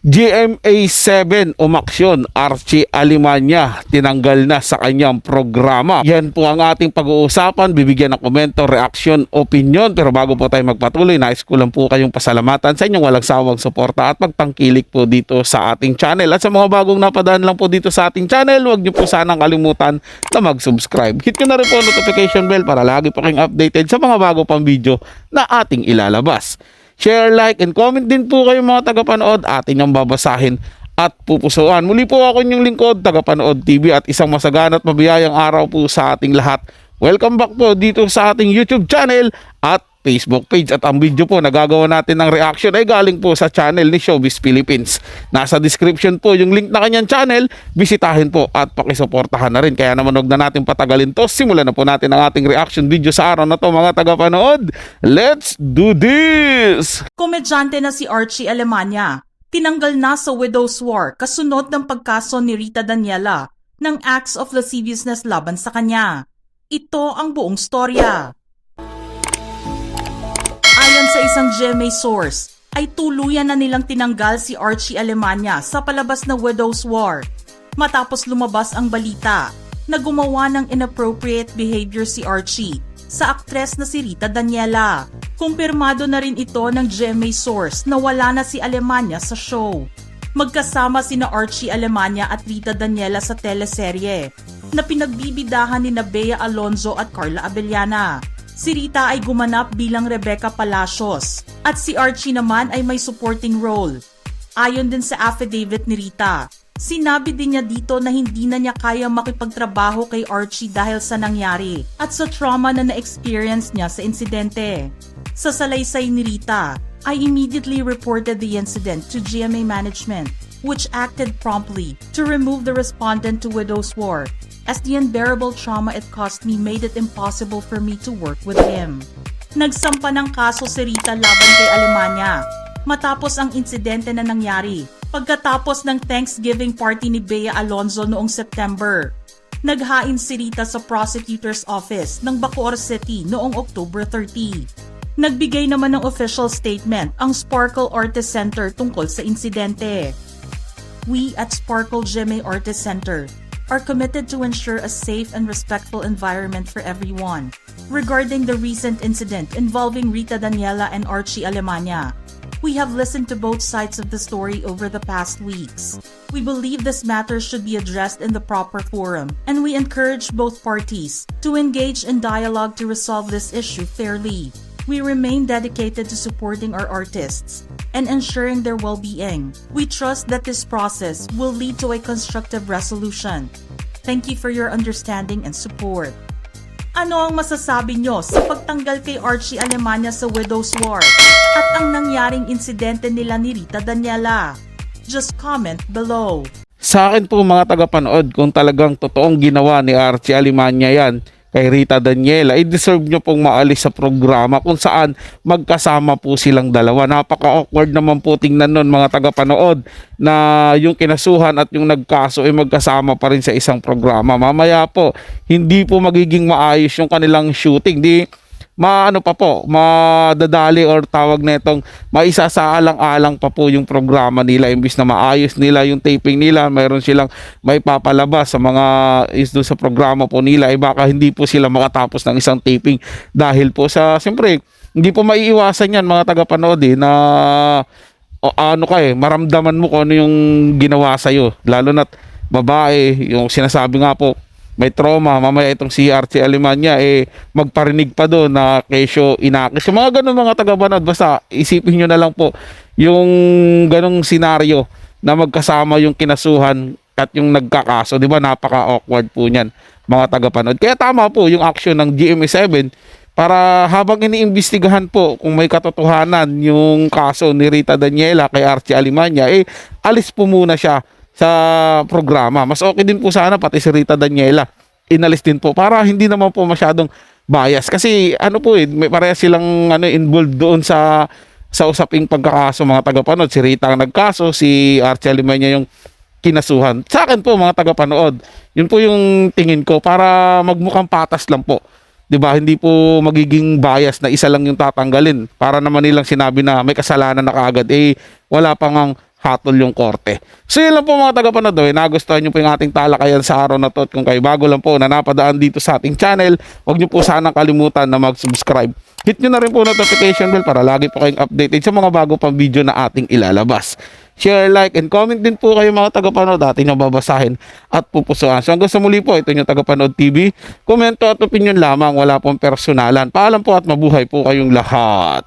GMA7 umaksyon, Archie Alemania tinanggal na sa kanyang programa. Yan po ang ating pag-uusapan, bibigyan ng komento, reaction, opinion. Pero bago po tayo magpatuloy, nais ko lang po kayong pasalamatan sa inyong walang sawang suporta at pagtangkilik po dito sa ating channel. At sa mga bagong napadaan lang po dito sa ating channel, huwag niyo po sanang kalimutan na mag-subscribe. Hit nyo na rin po ang notification bell para lagi po kayong updated sa mga bago pang video na ating ilalabas. Share, like, and comment din po kayo mga tagapanood. Atin yung babasahin at pupusuan. Muli po ako inyong lingkod, Tagapanood TV, at isang masagana at mabiyayang araw po sa ating lahat. Welcome back po dito sa ating YouTube channel at Facebook page. At ang video po na gagawa natin ng reaction ay galing po sa channel ni Showbiz Philippines. Nasa description po yung link na kanyang channel. Bisitahin po at pakisuportahan na rin. Kaya naman huwag na natin patagalin to. Simulan na po natin ang ating reaction video sa araw na to mga tagapanood. Let's do this! Komedyante na si Archie Alemania, tinanggal na sa Widow's War kasunod ng pagkaso ni Rita Daniela ng acts of lasciviousness laban sa kanya. Ito ang buong storya. Ayon sa isang GMA source, ay tuluyan na nilang tinanggal si Archie Alemania sa palabas na Widow's War matapos lumabas ang balita na gumawa ng inappropriate behavior si Archie sa aktres na si Rita Daniela. Kumpirmado na rin ito ng GMA source na wala na si Alemania sa show. Magkasama sina Archie Alemania at Rita Daniela sa teleserye na pinagbibidahan ni Bea Alonzo at Carla Abellana. Si Rita ay gumanap bilang Rebecca Palacios at si Archie naman ay may supporting role. Ayon din sa affidavit ni Rita, sinabi din niya dito na hindi na niya kaya makipagtrabaho kay Archie dahil sa nangyari at sa trauma na na-experience niya sa insidente. Sa salaysay ni Rita, I immediately reported the incident to GMA management, which acted promptly to remove the respondent to Widow's War, as the unbearable trauma it caused me made it impossible for me to work with him. Nagsampa ng kaso si Rita laban kay Alemania matapos ang insidente na nangyari pagkatapos ng Thanksgiving party ni Bea Alonzo noong September. Naghain si Rita sa prosecutor's office ng Bacoor City noong October 30. Nagbigay naman ng official statement ang Sparkle Artist Center tungkol sa insidente. We at Sparkle GMA Artist Center are committed to ensure a safe and respectful environment for everyone. Regarding the recent incident involving Rita Daniela and Archie Alemania, we have listened to both sides of the story over the past weeks. We believe this matter should be addressed in the proper forum, and we encourage both parties to engage in dialogue to resolve this issue fairly. We remain dedicated to supporting our artists and ensuring their well-being. We trust that this process will lead to a constructive resolution. Thank you for your understanding and support. Ano ang masasabi nyo sa pagtanggal kay Archie Alemania sa Widow's War at ang nangyaring insidente nila ni Rita Daniela? Just comment below. Sa akin po mga tagapanood, kung talagang totoong ginawa ni Archie Alemania yan kay Rita Daniela, i-deserve nyo pong maalis sa programa kung saan magkasama po silang dalawa. Napaka-awkward naman po tingnan nun mga tagapanood na yung kinasuhan at yung nagkaso ay magkasama pa rin sa isang programa. Mamaya po, hindi po magiging maayos yung kanilang shooting. Madadali or tawag na itong maisasaalang-alang pa po yung programa nila. Imbis na maayos nila yung taping nila, mayroon silang may papalabas sa mga doon sa programa po nila, ay baka hindi po sila makatapos ng isang taping dahil po sa, siyempre, hindi po maiiwasan yan mga tagapanood na maramdaman mo kung ano yung ginawa sa'yo, lalo na't babae, yung sinasabi nga po may trauma, mamaya itong si Archie Alemania magparinig pa doon na kesyo inakis. Yung mga ganun mga tagapanood, basta isipin nyo na lang po yung ganung senaryo na magkasama yung kinasuhan at yung nagkakaso, di ba? Napaka-awkward po niyan mga tagapanood. Kaya tama po yung action ng GMA7 para habang iniimbestigahan po kung may katotohanan yung kaso ni Rita Daniela kay Archie Alemania, alis po muna siya sa programa. Mas okay din po sana pati si Rita Daniela inalis din po para hindi naman po masyadong bias kasi may pareha silang involved doon sa usaping pagkakaso mga tagapanood. Si Rita ang nagkaso, si Archie Alemania yung kinasuhan. Sa akin po mga tagapanood, yun po yung tingin ko para magmukhang patas lang po. 'Di ba? Hindi po magiging bias na isa lang yung tatanggalin para naman nilang sinabi na may kasalanan na kaagad. Wala pa ngang hatol yung korte. So yun lang po mga tagapanood, nagustuhan nyo po yung ating talakayan sa araw na to, at kung kayo bago lang po na napadaan dito sa ating channel, huwag nyo po sanang kalimutan na mag-subscribe. Hit nyo na rin po notification bell para lagi po kayong updated sa mga bago pang video na ating ilalabas. Share, like, and comment din po kayo mga tagapanood, ating nababasahin at pupusuan. So hanggang sa muli po, ito yung Tagapanood TV. Komento at opinion lamang, wala pong personalan. Paalam po at mabuhay po kayong lahat.